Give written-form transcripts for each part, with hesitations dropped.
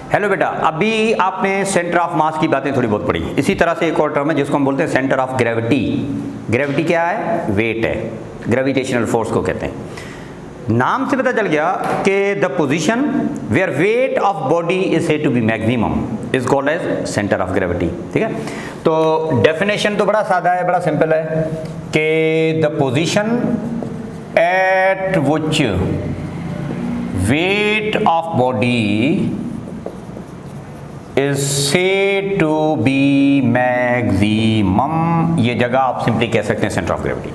Hello बेटा, अभी आपने सेंटर ऑफ मास की बातें थोड़ी बहुत पढ़ी। इसी तरह से एक और टर्म है जिसको हम बोलते हैं सेंटर ऑफ ग्रेविटी। ग्रेविटी क्या है? वेट है, ग्रेविटेशनल फोर्स को कहते हैं। नाम से पता चल गया कि the position where weight of body is said to be maximum is called as centre of gravity. ठीक है, तो डेफिनेशन तो बड़ा सादा है, बड़ा सिंपल है कि the position at which weight of body is said to be maximum, ये जगह आप सिंपली कह सकते हैं सेंटर ऑफ ग्रेविटी।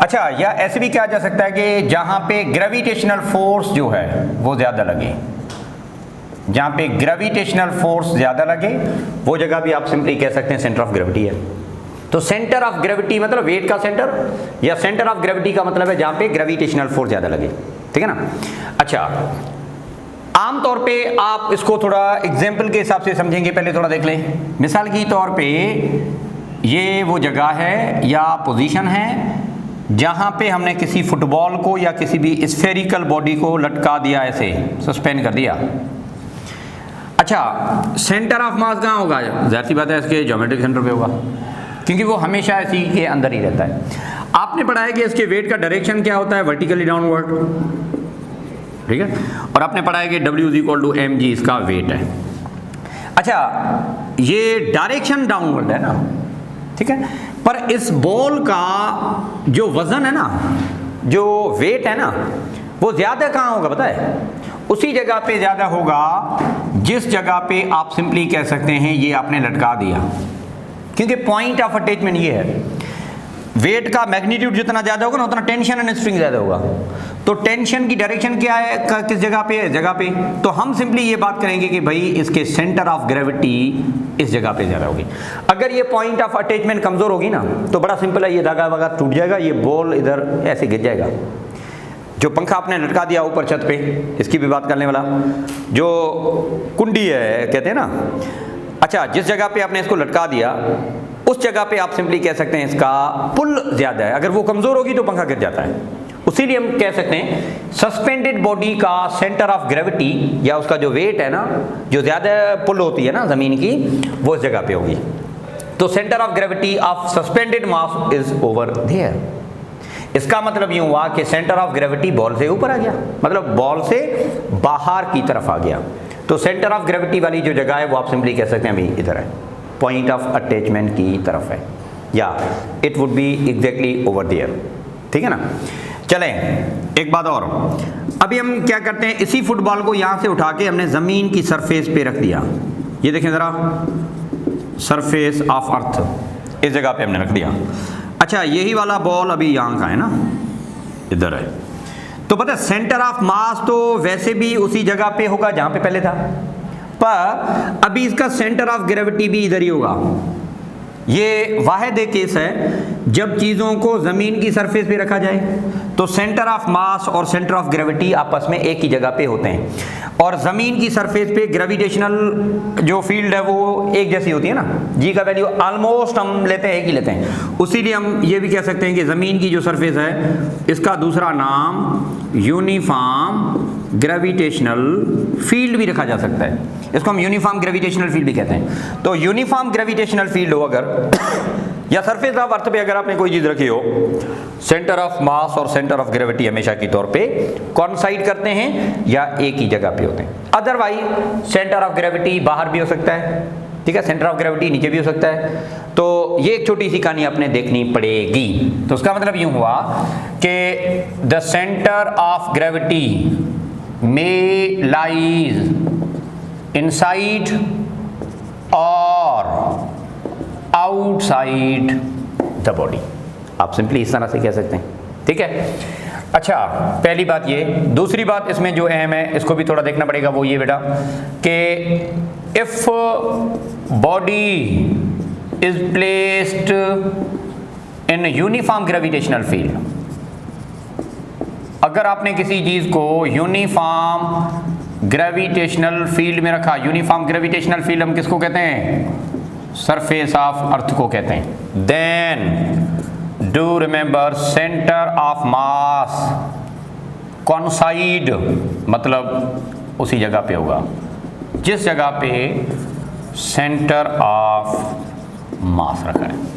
अच्छा, या ऐसे भी कहा जा सकता है कि जहां पे ग्रेविटेशनल फोर्स जो है वो ज्यादा लगे, जहां पे ग्रेविटेशनल फोर्स ज्यादा लगे वो जगह भी आप सिंपली कह सकते हैं सेंटर ऑफ ग्रेविटी है। तो सेंटर ऑफ ग्रेविटी मतलब वेट का सेंटर, या सेंटर ऑफ ग्रेविटी का मतलब है जहां पे ग्रेविटेशनल फोर्स ज्यादा लगे। ठीक है ना। अच्छा, आमतौर पे आप इसको थोड़ा एग्जाम्पल के हिसाब से समझेंगे, पहले थोड़ा देख लें। मिसाल की तौर पे ये वो जगह है या पोजीशन है जहां पे हमने किसी फुटबॉल को या किसी भी स्फेरिकल बॉडी को लटका दिया, ऐसे सस्पेंड कर दिया। अच्छा, सेंटर ऑफ मास कहाँ होगा? जाहिर सी बात है इसके ज्योमेट्रिक सेंटर पे होगा, क्योंकि वो हमेशा इसी के अंदर ही रहता है। आपने पढ़ा है कि इसके वेट का डायरेक्शन क्या होता है? Vertically downward. ठीक है, और आपने पढ़ा है कि W = mg इसका वेट है। अच्छा, ये डायरेक्शन डाउनवर्ड है ना, ठीक है, पर इस बॉल का जो वजन है ना, जो वेट है ना, वो ज्यादा कहाँ होगा पता है? उसी जगह पे ज्यादा होगा जिस जगह पे आप सिंपली कह सकते हैं ये आपने लटका दिया, क्योंकि पॉइंट ऑफ अटैचमेंट ये है, वेट का मैग्नीट्यूड जितना ज्यादा होगा ना उतना टेंशन एंड स्प्रिंग ज्यादा होगा। तो टेंशन की डायरेक्शन क्या है, किस जगह पे है? जगह पे। तो हम सिंपली ये बात करेंगे कि भाई इसके सेंटर ऑफ ग्रेविटी इस जगह पे ज्यादा होगी। अगर ये पॉइंट ऑफ अटैचमेंट कमजोर होगी ना तो बड़ा सिंपल है, ये धागा वागा टूट जाएगा, ये बॉल इधर ऐसे गिर जाएगा। जो पंखा आपने लटका दिया ऊपर छत पे, इसकी भी बात करने वाला, जो कुंडी है कहते हैं ना, अच्छा, जिस जगह पे आपने इसको लटका दिया उस जगह पे आप सिंपली कह सकते हैं इसका पुल ज्यादा है। अगर वो कमजोर होगी तो पंखा गिर जाता है। उसीलिए हम कह सकते हैं सस्पेंडेड बॉडी का सेंटर ऑफ ग्रेविटी या उसका जो वेट है ना, जो ज्यादा पुल होती है ना जमीन की, वो उस जगह पे होगी। तो centre of gravity of suspended mass is over there. इसका मतलब यूं हुआ कि सेंटर ऑफ ग्रेविटी बॉल से ऊपर आ गया, मतलब बॉल से बाहर की तरफ आ गया। तो सेंटर ऑफ ग्रेविटी वाली जो जगह है वो आप सिंपली कह सकते हैं अभी इधर है, पॉइंट ऑफ अटैचमेंट की तरफ है, या it would be exactly over there. ठीक है ना। चलें एक बात और, अभी हम क्या करते हैं, इसी फुटबॉल को यहां से उठा के हमने जमीन की सरफेस पे रख दिया। ये देखें जरा, सरफेस ऑफ अर्थ, इस जगह पे हमने रख दिया। अच्छा, यही वाला बॉल अभी यहां का है ना, इधर है। तो पता है सेंटर ऑफ मास तो वैसे भी उसी जगह पे होगा जहां पे पहले था, पर अभी इसका सेंटर ऑफ ग्रेविटी भी इधर ही होगा। ये वाहिद एक केस है जब चीजों को जमीन की सरफेस पे रखा जाए तो सेंटर ऑफ मास और सेंटर ऑफ ग्रेविटी आपस में एक ही जगह पे होते हैं, और जमीन की सरफेस पे ग्रेविटेशनल जो फील्ड है वो एक जैसी होती है ना, जी का वैल्यू ऑलमोस्ट हम लेते हैं एक ही लेते हैं। उसीलिए हम ये भी कह सकते हैं कि जमीन की जो सरफेस है इसका दूसरा नाम यूनिफॉर्म ग्रेविटेशनल फील्ड भी रखा जा सकता है। इसको हम यूनिफॉर्म ग्रेविटेशनल फील्ड भी कहते हैं। तो यूनिफॉर्म ग्रेविटेशनल फील्ड हो अगर या सरफेस ऑफ अर्थ पे अगर आपने कोई चीज रखी हो, सेंटर ऑफ मास और सेंटर ऑफ ग्रेविटी हमेशा की तौर पे कॉन्साइड करते हैं या एक ही जगह पे होते हैं। अदरवाइज सेंटर ऑफ ग्रेविटी बाहर भी हो सकता है, ठीक है, सेंटर ऑफ ग्रेविटी नीचे भी हो सकता है। तो ये एक छोटी सी कहानी आपने देखनी पड़ेगी। तो उसका मतलब यूं हुआ कि the centre of gravity may lies inside और आउटसाइड द बॉडी, आप सिंपली इस तरह से कह सकते हैं। ठीक है। अच्छा, पहली बात ये। दूसरी बात इसमें जो अहम है, इसको भी थोड़ा देखना पड़ेगा, वो ये बेटा कि if body is placed in uniform gravitational field, अगर आपने किसी चीज को यूनिफॉर्म ग्रेविटेशनल फील्ड में रखा, यूनिफॉर्म ग्रेविटेशनल फील्ड हम किसको कहते हैं? सरफेस ऑफ अर्थ को कहते हैं। Then do remember centre of mass coincide, मतलब उसी जगह पे होगा जिस जगह पे सेंटर ऑफ मास रखा है।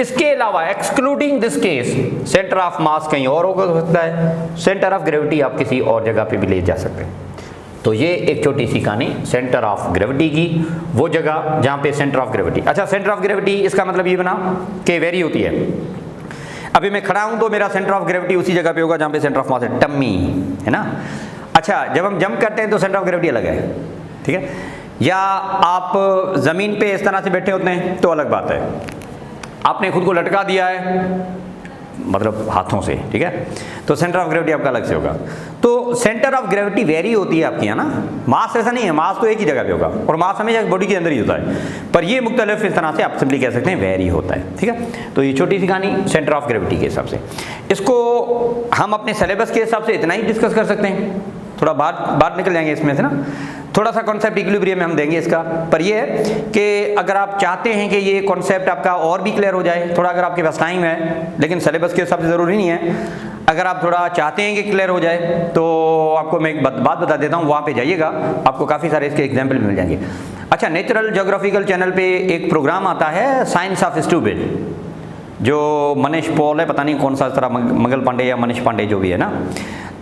इसके अलावा excluding this case centre of मास कहीं और हो सकता है, सेंटर ऑफ ग्रेविटी आप किसी और जगह पे भी ले जा सकते हैं। तो ये एक छोटी सी कहानी सेंटर ऑफ ग्रेविटी की, वो जगह जहाँ पे सेंटर ऑफ ग्रेविटी। अच्छा, सेंटर ऑफ ग्रेविटी इसका मतलब ये बना कि वेरी होती है। अभी मैं खड़ा हूँ तो मेरा सेंटर ऑफ ग्रेविटी उसी जगह पे होगा जहाँ पे सेंटर ऑफ मास है, टम्मी है ना। अच्छा, जब हम जंप करते हैं तो सेंटर ऑफ ग्रेविटी अलग है, ठीक है। या आप ज़मीन पे इस तरह से बैठे होते हैं तो अलग बात है। आपने खुद को लटका दिया है मतलब हाथों से, ठीक है, तो सेंटर ऑफ ग्रेविटी आपका अलग से होगा। तो सेंटर ऑफ ग्रेविटी वेरी होती है आपकी, है ना। मास ऐसा नहीं है, मास तो एक ही जगह पे होगा और मास हमेशा बॉडी के अंदर ही होता है, पर ये मुख्तलिफ इस तरह से आप सिंपली कह सकते हैं वेरी होता है, ठीक है। तो ये छोटी सी कहानी सेंटर ऑफ ग्रेविटी के हिसाब से। इसको हम अपने सिलेबस के हिसाब से इतना ही डिस्कस कर सकते हैं, थोड़ा बाहर निकल जाएंगे इसमें से ना। थोड़ा सा कॉन्सेप्ट इक्विलिब्रियम में हम देंगे इसका, पर ये है कि अगर आप चाहते हैं कि ये कॉन्सेप्ट आपका और भी क्लियर हो जाए, थोड़ा अगर आपके पास टाइम है, लेकिन सिलेबस के हिसाब से ज़रूरी नहीं है, अगर आप थोड़ा चाहते हैं कि क्लियर हो जाए तो आपको मैं एक बात बता देता हूँ, वहाँ पे जाइएगा, आपको काफ़ी सारे इसके एग्जाम्पल मिल जाएंगे। अच्छा, नेचुरल ज्योग्राफिकल चैनल पे एक प्रोग्राम आता है साइंस ऑफ स्टूपिड, जो मनीष पॉल है, पता नहीं कौन सा तरह मंगल पांडे या मनीष पांडे जो भी है ना,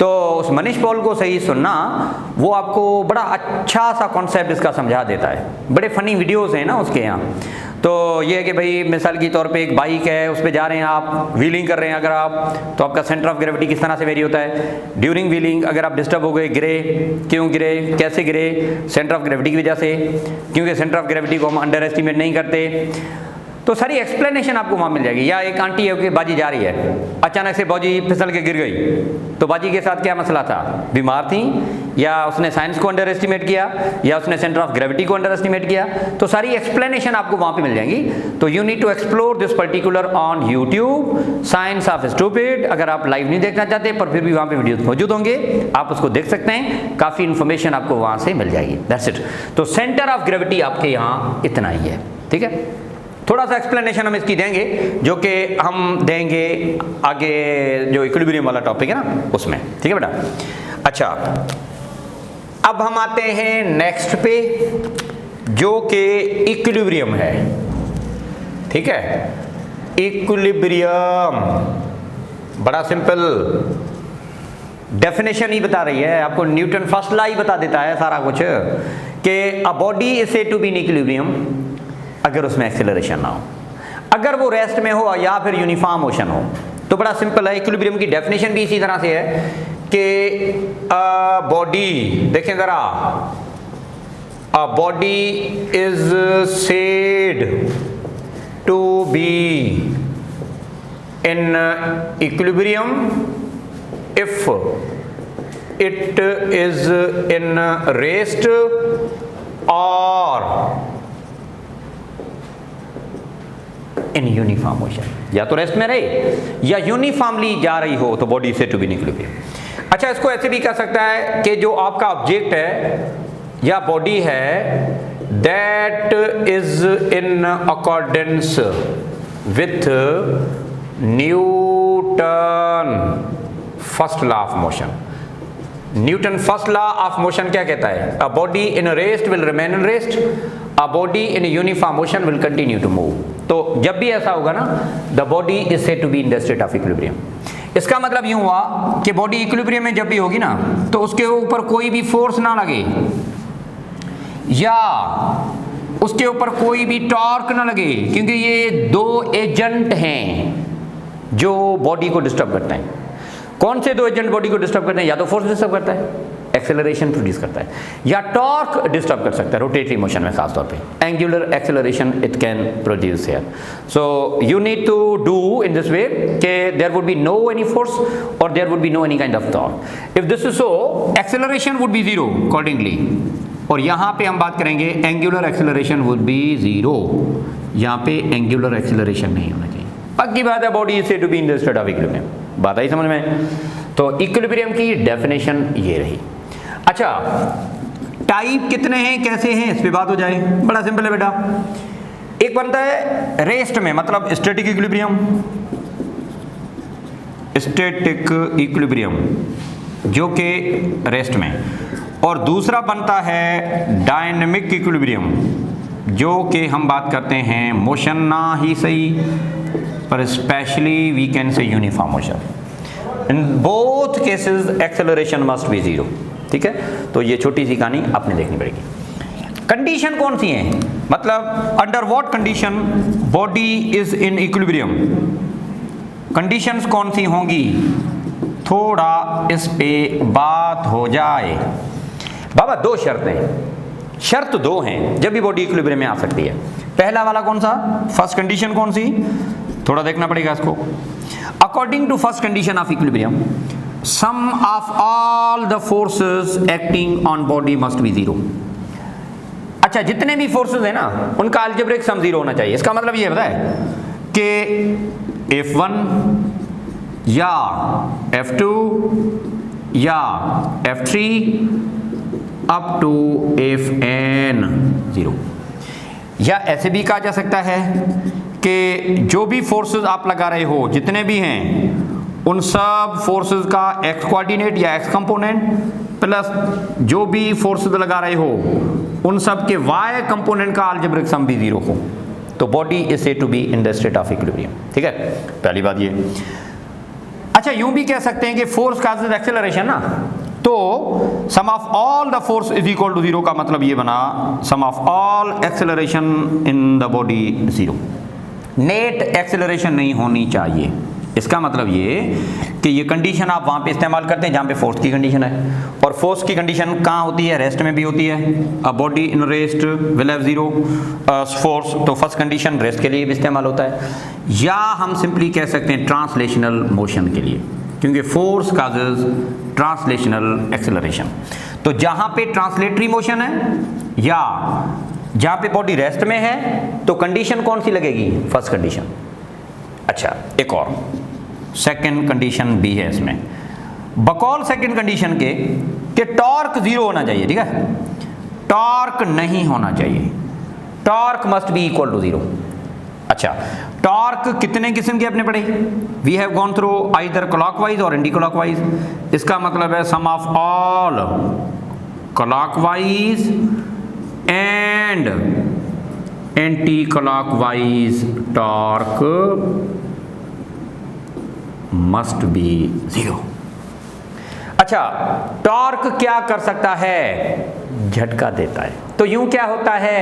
तो उस मनीष पॉल को सही सुनना, वो आपको बड़ा अच्छा सा कॉन्सेप्ट इसका समझा देता है। बड़े फनी वीडियोस हैं ना उसके यहाँ। तो ये है कि भाई मिसाल के तौर पे एक बाइक है, उस पर जा रहे हैं आप, व्हीलिंग कर रहे हैं अगर आप, तो आपका सेंटर ऑफ ग्रेविटी किस तरह से वेरी होता है। ड्यूरिंग व्हीलिंग अगर आप डिस्टर्ब हो गए, गिरे, क्यों गिरे, कैसे गिरे, सेंटर ऑफ ग्रेविटी की वजह से, क्योंकि सेंटर ऑफ ग्रेविटी को हम अंडर एस्टिमेट नहीं करते। तो सारी एक्सप्लेनेशन आपको वहाँ मिल जाएगी। या एक आंटी है कि बाजी जा रही है, अचानक से बाजी फिसल के गिर गई, तो बाजी के साथ क्या मसला था, बीमार थी, या उसने साइंस को अंडर एस्टिमेट किया, या उसने सेंटर ऑफ ग्रेविटी को अंडर एस्टिमेट किया। तो सारी एक्सप्लेनेशन आपको वहाँ पे मिल जाएंगी। तो you need to explore this particular on YouTube, science of stupid. अगर आप लाइव नहीं देखना चाहते पर फिर भी वहाँ पे वीडियोस मौजूद होंगे, आप उसको देख सकते हैं, काफ़ी इन्फॉर्मेशन आपको वहाँ से मिल जाएगी। That's it. तो सेंटर ऑफ ग्रेविटी आपके यहाँ इतना ही है, ठीक है। थोड़ा सा एक्सप्लेनेशन हम इसकी देंगे, जो कि हम देंगे आगे जो इक्विलिब्रियम वाला टॉपिक है ना उसमें, ठीक है बेटा। अच्छा, अब हम आते हैं नेक्स्ट पे, जो कि इक्विलिब्रियम है, ठीक है। इक्विलिब्रियम बड़ा सिंपल, डेफिनेशन ही बता रही है आपको, न्यूटन फर्स्ट लॉ ही बता देता है सारा कुछ, कि a body is said to be in equilibrium अगर उसमें एक्सेलरेशन ना हो, अगर वो रेस्ट में हो या फिर यूनिफॉर्म मोशन हो। तो बड़ा सिंपल है, इक्विलिब्रियम की डेफिनेशन भी इसी तरह से है कि बॉडी, देखें जरा, a body is said to be in equilibrium if it is in rest और इन यूनिफॉर्म मोशन, या तो रेस्ट में रहे या यूनिफॉर्मली जा रही हो, तो बॉडी से टू बी इक्विलिब्रियम। अच्छा, इसको ऐसे भी कह सकता है कि जो आपका ऑब्जेक्ट है या बॉडी है, that is in accordance with Newton first law of motion. Newton first law of motion क्या कहता है? A body in rest will remain in rest, a body in uniform motion will continue to move. तो जब भी ऐसा होगा ना, the body is said to be in the state of equilibrium. इसका मतलब यूं हुआ कि बॉडी इक्विलिब्रियम में जब भी होगी ना, तो उसके ऊपर कोई भी फोर्स ना लगे या उसके ऊपर कोई भी टॉर्क ना लगे, क्योंकि ये दो एजेंट हैं जो बॉडी को डिस्टर्ब करते हैं। कौन से दो एजेंट बॉडी को डिस्टर्ब करते हैं? या तो फोर्स डिस्टर्ब करता है, एक्सेलरेशन प्रोड्यूस करता है, या टॉर्क डिस्टर्ब कर सकता है, रोटेटरी मोशन में खास तौर पे angular acceleration it can produce here. So you need to do in this way कि there would be no any force और there would be no any kind of torque. If this is so, acceleration would be zero accordingly, और यहाँ पे हम बात करेंगे angular acceleration would be zero, यहाँ पे एंगुलर एक्सेलरेशन नहीं होना चाहिए। पक्की बात है, body is said to be in the state of equilibrium. बात आई समझ में? तो इक्विलिब्रियम की डेफिनेशन ये रही। अच्छा, टाइप कितने हैं, कैसे हैं, इस पे बात हो जाए। बड़ा सिंपल है बेटा। एक बनता है रेस्ट में, मतलब स्टैटिक इक्विलिब्रियम, स्टैटिक इक्विलिब्रियम जो कि रेस्ट में, और दूसरा बनता है डायनेमिक इक्विलिब्रियम, जो कि हम बात करते हैं मोशन ना ही सही पर specially we can say uniform motion. In both cases acceleration must be zero. ठीक है, तो ये छोटी सी कहानी आपने देखनी पड़ेगी। कंडीशन कौन सी है, मतलब under what condition body is in equilibrium, conditions कौन सी होंगी, थोड़ा इस पे बात हो जाए। बाबा दो शर्तें, शर्त दो हैं जब भी बॉडी इक्विलिब्रियम में आ सकती है। पहला वाला कौन सा, फर्स्ट कंडीशन कौन सी, थोड़ा देखना पड़ेगा इसको। According to first condition of equilibrium sum of all the forces acting on body must be zero. अच्छा, जितने भी फोर्सेस है ना उनका अलजेब्रिक सम जीरो होना चाहिए। इसका मतलब ये बताए कि F1 या F2 या F3 up to Fn zero. या ऐसे भी कहा जा सकता है कि जो भी फोर्सेस आप लगा रहे हो, जितने भी हैं, उन सब फोर्सेस का x कोऑर्डिनेट या x कंपोनेंट प्लस जो भी फोर्सेस लगा रहे हो उन सब के y कंपोनेंट का अलजेब्रिक सम भी जीरो हो, तो body is said to be in the state of equilibrium. ठीक है, पहली बात ये। अच्छा, यूं भी कह सकते हैं कि फोर्स काजेस एक्सेलरेशन ना, तो sum of all the force is equal to zero का मतलब ये बना sum of all acceleration in the body zero. Net acceleration नहीं होनी चाहिए। इसका मतलब ये कि ये कंडीशन आप वहां पे इस्तेमाल करते हैं जहां पे फोर्स की कंडीशन है, और फोर्स की कंडीशन कहाँ होती है, रेस्ट में भी होती है। A body in rest will have zero force, तो फर्स्ट कंडीशन रेस्ट के लिए भी इस्तेमाल होता है, या हम सिंपली कह सकते हैं ट्रांसलेशनल मोशन के लिए, क्योंकि फोर्स काजेज ट्रांसलेशनल एक्सेलरेशन। तो जहां पे ट्रांसलेटरी मोशन है या जहां पे बॉडी रेस्ट में है, तो कंडीशन कौन सी लगेगी, फर्स्ट कंडीशन। अच्छा, एक और सेकंड कंडीशन भी है इसमें, बकौल सेकंड कंडीशन के कि टॉर्क जीरो होना चाहिए। ठीक है, टॉर्क नहीं होना चाहिए, torque must be equal to zero. अच्छा, टॉर्क कितने किस्म के अपने पढ़े, we have gone through either clockwise और एंटी क्लॉकवाइज। इसका मतलब है sum of all clockwise and anti clockwise torque must be zero. अच्छा, टॉर्क क्या कर सकता है, झटका देता है। तो यूं क्या होता है,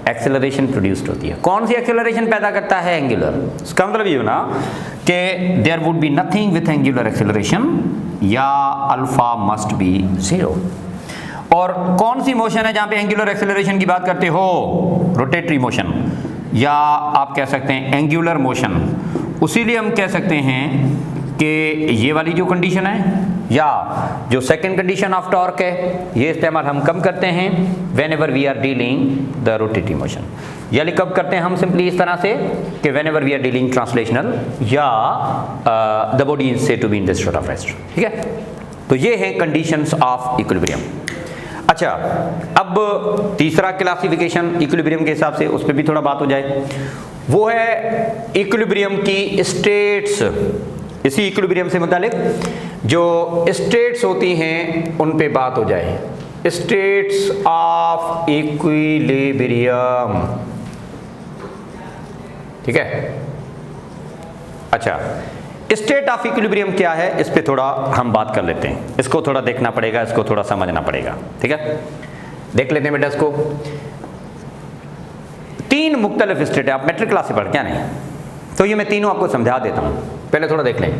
एक्सेलरेशन प्रोड्यूस्ड होती है। कौन सी एक्सेलरेशन पैदा करता है, एंगुलर। इसका मतलब ये ना कि there would be nothing with angular acceleration, या अल्फा मस्ट बी जीरो। और कौन सी मोशन है जहां पे एंगुलर एक्सेलरेशन की बात करते हो, रोटेटरी मोशन, या आप कह सकते हैं एंगुलर मोशन। उसीलिए हम कह सकते हैं कि ये वाली जो कंडीशन है या जो सेकंड कंडीशन ऑफ टॉर्क है, ये इस्तेमाल हम कब करते हैं, whenever we are dealing the rotatory motion. यानी कब करते हैं हम सिंपली इस तरह से कि whenever we are dealing translational या the body is said to be in the state of rest. ठीक है, तो ये है कंडीशंस ऑफ इक्विलिब्रियम। अच्छा, अब तीसरा क्लासिफिकेशन इक्विलिब्रियम के हिसाब से, उस पर भी थोड़ा बात हो जाए, वो है इक्विलिब्रियम की स्टेट्स। इसी इक्विलिब्रियम से मुतालिक जो स्टेट्स होती हैं उन पे बात हो जाए, स्टेट्स ऑफ इक्विलिब्रियम। ठीक है, अच्छा, स्टेट ऑफ इक्विलिब्रियम क्या है, इस पे थोड़ा हम बात कर लेते हैं। इसको थोड़ा देखना पड़ेगा, इसको थोड़ा समझना पड़ेगा। ठीक है, देख लेते हैं बेटा इसको। तीन मुख्तलिफ स्टेट है, आप मैट्रिक क्लास से पढ़ क्या नहीं, तो ये मैं तीनों आपको समझा देता हूं, पहले थोड़ा देख लें।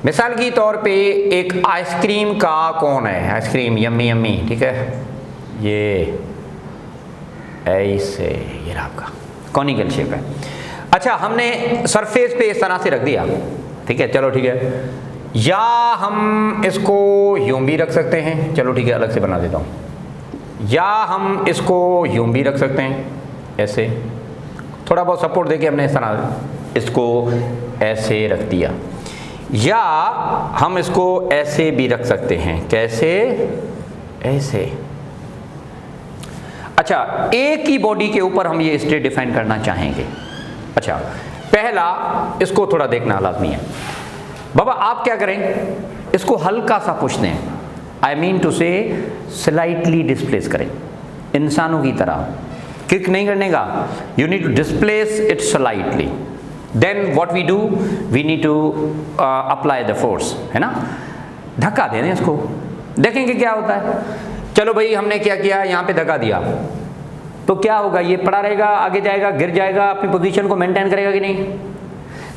मिसाल की तौर पे एक आइसक्रीम का कोन है, आइसक्रीम यम्मी यम्मी, ठीक है, ये ऐसे, ये आपका कॉनिकल शेप है। अच्छा, हमने सरफेस पे इस तरह से रख दिया, ठीक है, चलो ठीक है, या हम इसको यूं भी रख सकते हैं, चलो ठीक है, अलग से बना देता हूं, या हम इसको यूं भी रख सकते हैं, ऐसे थोड़ा बहुत सपोर्ट देके हमने इस तरह इसको ऐसे रख दिया, या हम इसको ऐसे भी रख सकते हैं, कैसे, ऐसे। अच्छा, एक ही बॉडी के ऊपर हम ये स्टेट डिफाइन करना चाहेंगे। अच्छा, पहला इसको थोड़ा देखना लाजमी है। बाबा आप क्या करें, इसको हल्का सा पुश दें, I mean to say slightly displace करें, इंसानों की तरह किक नहीं करने का, you need to displace it slightly, then what we do, we need to apply the force, है ना, धक्का दे दें इसको, देखेंगे क्या होता है। चलो भाई हमने क्या किया, यहाँ पे धक्का दिया तो क्या होगा, ये पड़ा रहेगा, आगे जाएगा, गिर जाएगा, अपनी पोजीशन को मेंटेन करेगा कि नहीं।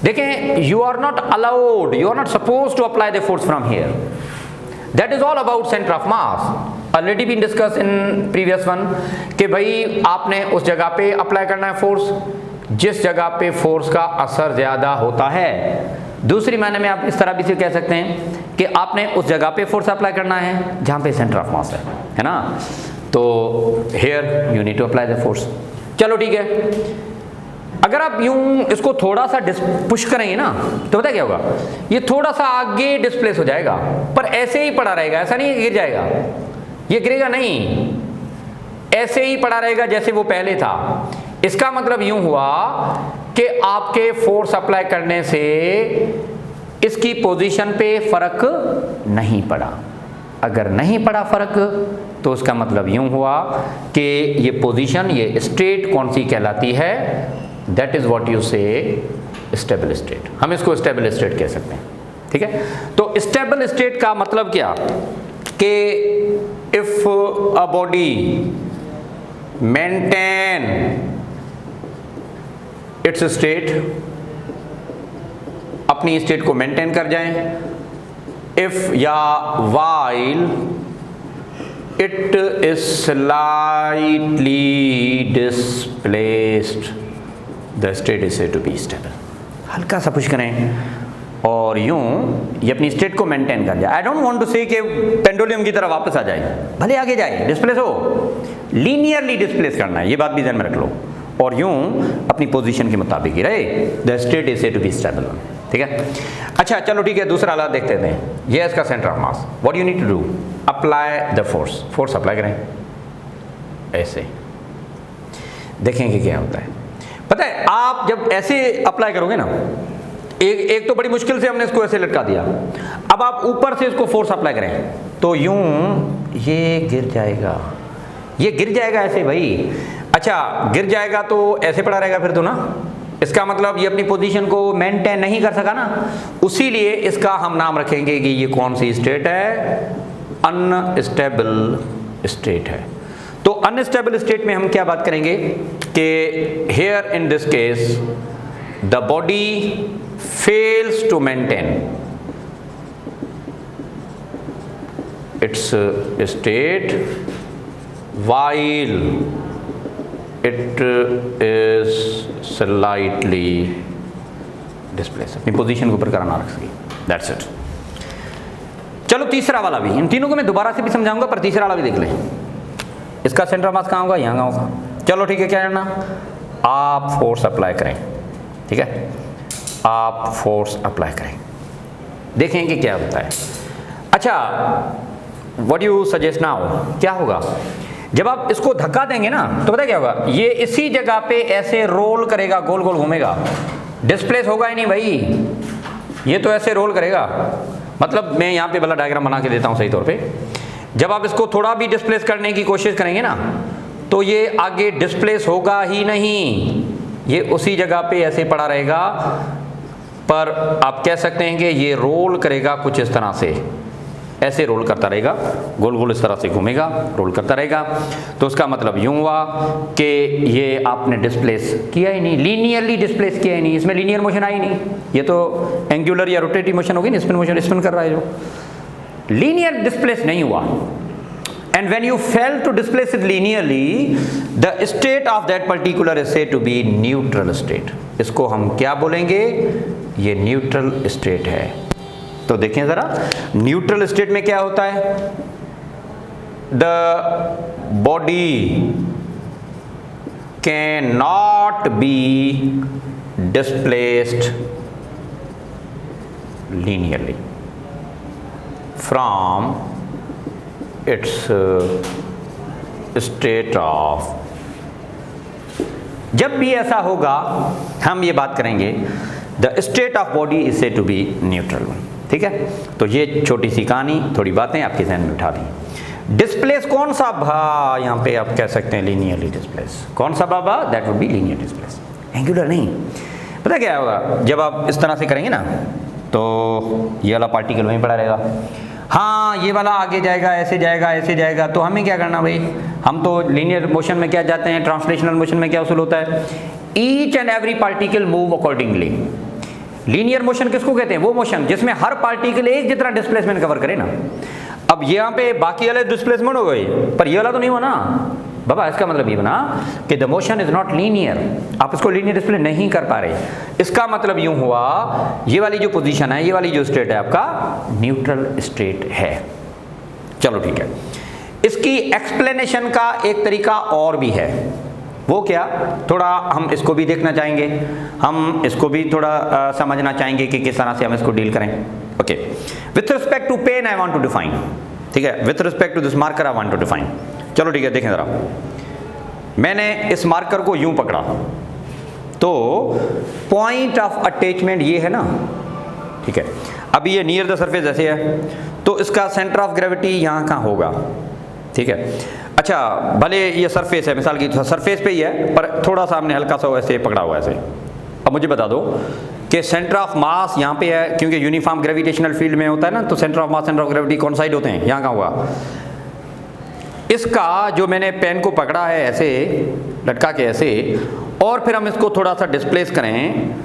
देखें, you are not allowed, you are not suppose to apply the force from here, that is all about centre of mass, already been discuss in previous one, कि भाई आपने उस जगह पे अप्लाई करना है फोर्स जिस जगह पे फोर्स का असर ज्यादा होता है। दूसरी मायने में आप इस तरह भी से कह सकते हैं कि आपने उस जगह पे फोर्स अप्लाई करना है जहां पे सेंटर ऑफ मास है ना, तो here you need to apply the force. चलो ठीक है, अगर आप यूं इसको थोड़ा सा पुश करेंगे ना तो पता क्या होगा, ये थोड़ा सा आगे डिस्प्लेस हो जाएगा, पर ऐसे ही पड़ा रहेगा, ऐसा नहीं गिर जाएगा, ये गिरेगा नहीं, ऐसे ही पड़ा रहेगा जैसे वो पहले था। इसका मतलब यूं हुआ कि आपके फोर्स अप्लाई करने से इसकी पोजीशन पे फर्क नहीं पड़ा। अगर नहीं पड़ा फर्क तो उसका मतलब यूं हुआ कि ये पोजीशन, ये स्टेट कौन सी कहलाती है, दैट इज व्हाट यू से स्टेबल स्टेट। हम इसको स्टेबल स्टेट कह सकते हैं, ठीक है। तो स्टेबल स्टेट का मतलब क्या कि if a body maintain its state, अपनी स्टेट को मेंटेन कर जाएं, इफ या while it is slightly displaced the state is said to be stable. हल्का सा पुश करें और यूं ये अपनी स्टेट को मेंटेन कर जाए। आई डोंट वांट टू से कि पेंडुलम की तरह वापस आ जाए, भले आगे जाए, डिस्प्लेस हो, लीनियरली डिस्प्लेस करना है, ये बात भी ध्यान में रख लो, और यूं अपनी पोजीशन के मुताबिक ही रहे, the state is said to be stable, ठीक है। अच्छा चलो ठीक है, दूसरा हालत देखते हैं, ये इसका centre of mass, what you need to do, apply the force, force apply करें ऐसे, देखेंगे क्या होता है। पता है आप जब ऐसे अप्लाई करोगे ना, एक तो बड़ी मुश्किल से हमने इसको ऐसे लटका दिया, अब आप ऊपर से इसको फोर्स अप्लाई करें तो यूं ये गिर जाएगा, ये गिर जाएगा ऐसे भाई। अच्छा गिर जाएगा तो ऐसे पड़ा रहेगा फिर तो ना, इसका मतलब ये अपनी पोजीशन को मेंटेन नहीं कर सका ना, उसीलिए इसका हम नाम रखेंगे कि ये कौन सी स्टेट है, अनस्टेबल स्टेट है। तो अनस्टेबल स्टेट में हम क्या बात करेंगे कि here in this case the body fails to maintain its state while it is slightly displaced, अपनी पोजीशन के ऊपर कराना रख सके, that's it। चलो तीसरा वाला भी, इन तीनों को मैं दोबारा से भी समझाऊंगा, पर तीसरा वाला भी देख लें। इसका सेंटर ऑफ मास कहाँ होगा, यहाँ होगा। चलो ठीक है, क्या करना, आप फोर्स अप्लाई करें, ठीक है, आप फोर्स अप्लाई करें, देखेंगे क्या होता है। अच्छा व्हाट यू सजेस्ट नाउ, क्या होगा, जब आप इसको धक्का देंगे ना तो पता क्या होगा, ये इसी जगह पे ऐसे रोल करेगा, गोल गोल घूमेगा, डिस्प्लेस होगा ही नहीं भाई, ये तो ऐसे रोल करेगा। मतलब मैं यहाँ पे वाला डायग्राम बना के देता हूँ सही तौर पे, जब आप इसको थोड़ा भी डिस्प्लेस करने की कोशिश करेंगे ना तो ये आगे डिस्प्लेस होगा ही नहीं, ये उसी जगह पे ऐसे पड़ा रहेगा, पर आप कह सकते हैं कि ये रोल करेगा कुछ इस तरह से, ऐसे रोल करता रहेगा, गोल गोल इस तरह से घूमेगा, रोल करता रहेगा। तो उसका मतलब यूं हुआ कि ये आपने डिस्प्लेस किया ही नहीं, लीनियरली डिस्प्लेस किया ही नहीं, इसमें लीनियर मोशन आई नहीं, ये तो एंगुलर या रोटेटिव मोशन होगी ना, स्पिन मोशन, स्पिन कर रहा है, जो लीनियर डिस्प्लेस नहीं हुआ। And when you fail to displace it linearly, the state of that particular is said to be neutral state. इसको हम क्या बोलेंगे, ये न्यूट्रल स्टेट है। तो देखें जरा, न्यूट्रल स्टेट में क्या होता है, the body can not be displaced linearly from its state of. जब भी ऐसा होगा हम ये बात करेंगे, the state of body is said to be neutral. ठीक है, तो ये छोटी सी कहानी, थोड़ी बातें आपके जहन में उठा दी। डिस्प्लेस कौन सा भा, यहाँ पे आप कह सकते हैं लीनियरली डिस्प्लेस, कौन सा बाबा, that would be linear displace, angular नहीं। पता क्या होगा, जब आप इस तरह से करेंगे ना तो ये वाला पार्टिकल वहीं पड़ा रहेगा, हाँ ये वाला आगे जाएगा, ऐसे जाएगा, ऐसे जाएगा, तो हमें क्या करना भाई, हम तो लीनियर मोशन में क्या जाते हैं, ट्रांसलेशनल मोशन में क्या उसूल होता है, each and every particle move accordingly. Linear motion किसको कहते हैं, वो मोशन जिसमें हर पार्टिकल एक जितना डिस्प्लेसमेंट कवर करे ना। अब यहाँ पे बाकी वाले डिस्प्लेसमेंट हो गए, पर ये वाला तो नहीं हुआ ना बाबा। इसका मतलब ये बना कि the motion is not linear, आप इसको लीनियर डिस्प्ले नहीं कर पा रहे। इसका मतलब यूं हुआ, ये वाली जो पोजीशन है, ये वाली जो स्टेट है आपका न्यूट्रल स्टेट है। चलो ठीक है, इसकी एक्सप्लेनेशन का एक तरीका और भी है, वो क्या, थोड़ा हम इसको भी देखना चाहेंगे, हम इसको भी थोड़ा समझना चाहेंगे कि किस तरह से हम इसको डील करें। Okay, with respect to pen I want to define, ठीक है, with respect to this marker I want to define. चलो ठीक है, देखें ज़रा, मैंने इस मार्कर को यूं पकड़ा तो पॉइंट ऑफ अटैचमेंट ये है ना, ठीक है, अभी ये नियर द सरफेस ऐसे है, तो इसका सेंटर ऑफ ग्रेविटी यहाँ कहाँ होगा, ठीक है। अच्छा, भले ये सरफेस है, मिसाल की सरफेस पे ही है, पर थोड़ा सा हमने हल्का सा ऐसे पकड़ा हुआ है ऐसे। अब मुझे बता दो कि सेंटर ऑफ मास यहाँ पे है, क्योंकि यूनिफॉर्म ग्रेविटेशनल फील्ड में होता है ना, तो centre of mass, centre of gravity कौन साइड होते हैं, यहाँ कहाँ हुआ। इसका जो मैंने पेन को पकड़ा है ऐसे लटका के ऐसे, और फिर हम इसको थोड़ा सा डिस्प्लेस करें,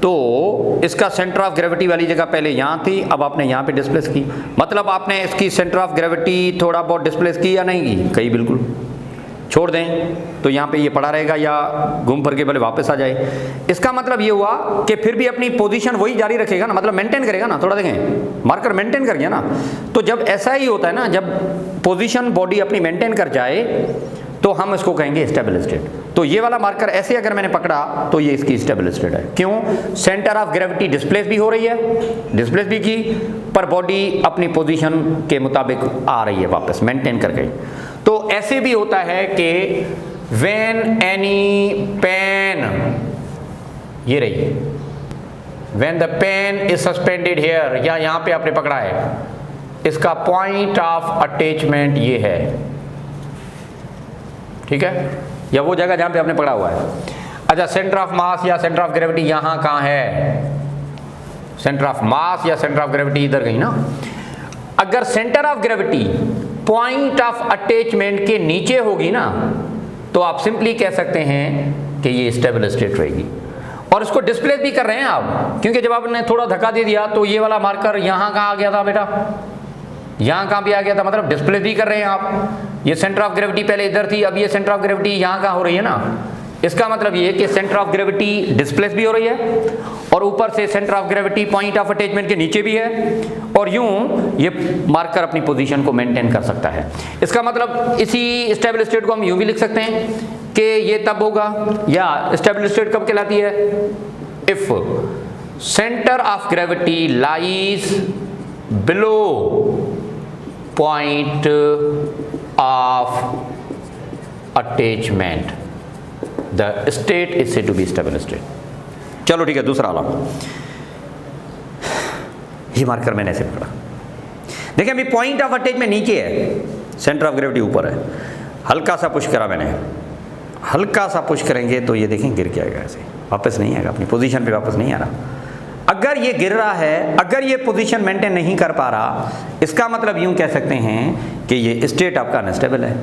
तो इसका सेंटर ऑफ ग्रेविटी वाली जगह पहले यहाँ थी, अब आपने यहाँ पे डिस्प्लेस की, मतलब आपने इसकी सेंटर ऑफ ग्रेविटी थोड़ा बहुत डिस्प्लेस की या नहीं की, कहीं बिल्कुल छोड़ दें तो यहाँ पे ये पड़ा रहेगा या घूम फिर के भले वापस आ जाए। इसका मतलब ये हुआ कि फिर भी अपनी पोजीशन वही जारी रखेगा ना, मतलब मेंटेन करेगा ना, थोड़ा देखें मार्कर मेंटेन कर गया ना। तो जब ऐसा ही होता है ना, जब पोजीशन बॉडी अपनी मेंटेन कर जाए तो हम इसको कहेंगे स्टेबल स्टेट। तो ये वाला मार्कर ऐसे अगर मैंने पकड़ा तो ये इसकी स्टेबल स्टेट है। क्यों, सेंटर ऑफ ग्रेविटी डिस्प्लेस भी हो रही है, डिस्प्लेस भी की, पर बॉडी अपनी पोजीशन के मुताबिक आ रही है वापस, मेंटेन कर गई। तो ऐसे भी होता है कि व्हेन एनी पेन, ये रही, when the pen is suspended here, या यहाँ पे आपने पकड़ा है, इसका पॉइंट ऑफ अटैचमेंट ये है, ठीक है, या वो जगह जहां पे आपने पकड़ा हुआ है। अच्छा, सेंटर ऑफ मास या सेंटर ऑफ ग्रेविटी यहां कहां है, सेंटर ऑफ मास या सेंटर ऑफ ग्रेविटी इधर कहीं ना। अगर centre of gravity point of attachment के नीचे होगी ना, तो आप सिंपली कह सकते हैं कि ये स्टेबल स्टेट रहेगी। और इसको डिस्प्लेस भी कर रहे हैं आप, क्योंकि जब आपने थोड़ा धक्का दे दिया तो ये वाला मार्कर यहां कहां आ गया था बेटा, यहाँ कहाँ भी आ गया था, मतलब डिस्प्ले भी कर रहे हैं आप। ये सेंटर ऑफ ग्रेविटी पहले इधर थी, अब ये सेंटर ऑफ ग्रेविटी यहाँ कहाँ हो रही है ना। इसका मतलब ये कि सेंटर ऑफ ग्रेविटी डिस्प्लेस भी हो रही है, और ऊपर से centre of gravity point of attachment के नीचे भी है, और यूं ये मार्कर अपनी पोजीशन को मेंटेन कर सकता है। इसका मतलब इसी स्टेबल स्टेट को हम यूं भी लिख सकते हैं कि ये तब होगा, या स्टेबल स्टेट कब कहलाती है, if centre of gravity lies below point of attachment, the state is said to be stable state। चलो ठीक है, दूसरा वाला, ये मार्कर मैंने ऐसे पकड़ा, देखिए अभी पॉइंट ऑफ अटैचमेंट नीचे है, सेंटर ऑफ ग्रेविटी ऊपर है, हल्का सा पुश करा मैंने, हल्का सा पुश करेंगे तो ये देखें गिर के आएगा, ऐसे वापस नहीं आएगा, अपनी पोजीशन पे वापस नहीं आ रहा। अगर ये गिर रहा है, अगर ये पोजीशन मेंटेन नहीं कर पा रहा, इसका मतलब यूं कह सकते हैं कि ये स्टेट आपका अनस्टेबल है।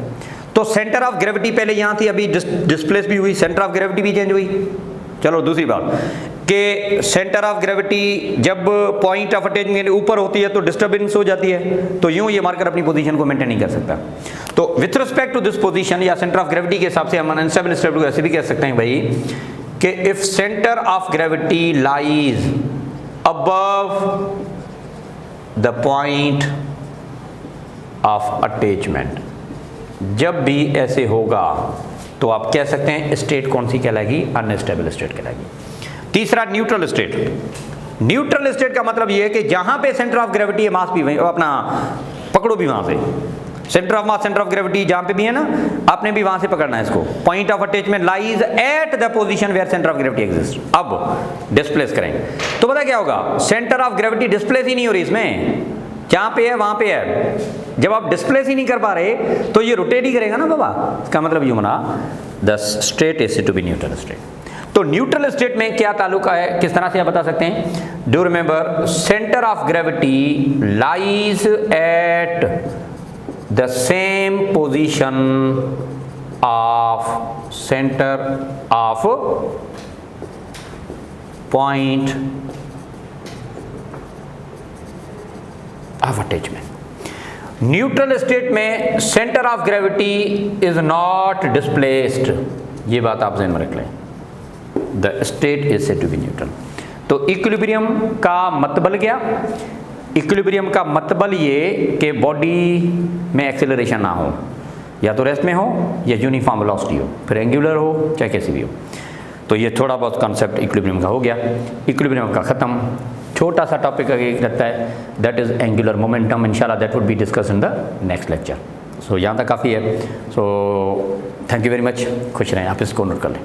तो सेंटर ऑफ ग्रेविटी पहले यहाँ थी, अभी डिस्प्लेस भी हुई, सेंटर ऑफ ग्रेविटी भी चेंज हुई। चलो दूसरी बात कि सेंटर ऑफ ग्रेविटी जब पॉइंट ऑफ अटैचमेंट ऊपर होती है तो डिस्टर्बेंस हो जाती है, तो यूं ये मार्कर अपनी पोजीशन को मेंटेन नहीं कर सकता। तो with respect to this position या सेंटर ऑफ ग्रेविटी के हिसाब से हम अनस्टेबल स्टेट को ऐसे भी कह सकते हैं भाई कि if centre of gravity lies above the point of attachment, जब भी ऐसे होगा तो आप कह सकते हैं स्टेट कौन सी कहलाएगी, अनस्टेबल स्टेट कहलाएगी। तीसरा न्यूट्रल स्टेट। न्यूट्रल स्टेट का मतलब यह है कि जहां पे सेंटर ऑफ ग्रेविटी है, मास भी वहीं, अपना पकड़ो भी वहां से, centre of mass, centre of gravity जहां पे भी है ना, आपने भी वहां से पकड़ना है इसको। Point of attachment lies at the position where centre of gravity exist. अब डिस्प्लेस करेंगे तो पता क्या होगा, सेंटर ऑफ ग्रेविटी डिस्प्लेस ही नहीं हो रही इसमें, जहां पे है वहां पे है। जब आप डिस्प्लेस ही नहीं कर पा रहे तो ये रोटेट ही करेगा ना बाबा, इसका मतलब यूं बना the state is to be neutral state. तो न्यूट्रल स्टेट में क्या ताल्लुक है, किस तरह से आप बता सकते हैं, do remember centre of gravity lies at the same position of centre of point of attachment. Neutral state में centre of gravity is not displaced, ये बात आप ध्यान में रख लें, the state is said to be neutral. तो equilibrium का मतलब क्या, इक्विलिब्रियम का मतलब ये कि बॉडी में एक्सेलरेशन ना हो, या तो रेस्ट में हो या यूनिफॉर्म वेलोसिटी हो, फिर एंगुलर हो चाहे कैसी भी हो। तो ये थोड़ा बहुत कॉन्सेप्ट इक्विलिब्रियम का हो गया, इक्विलिब्रियम का खत्म। छोटा सा टॉपिक एक रहता है, दैट इज एंगुलर मोमेंटम, इंशाल्लाह that would be discuss in the next lecture. So यहाँ तक काफ़ी है। So thank you very much, खुश रहें, आप इसको नोट कर लें।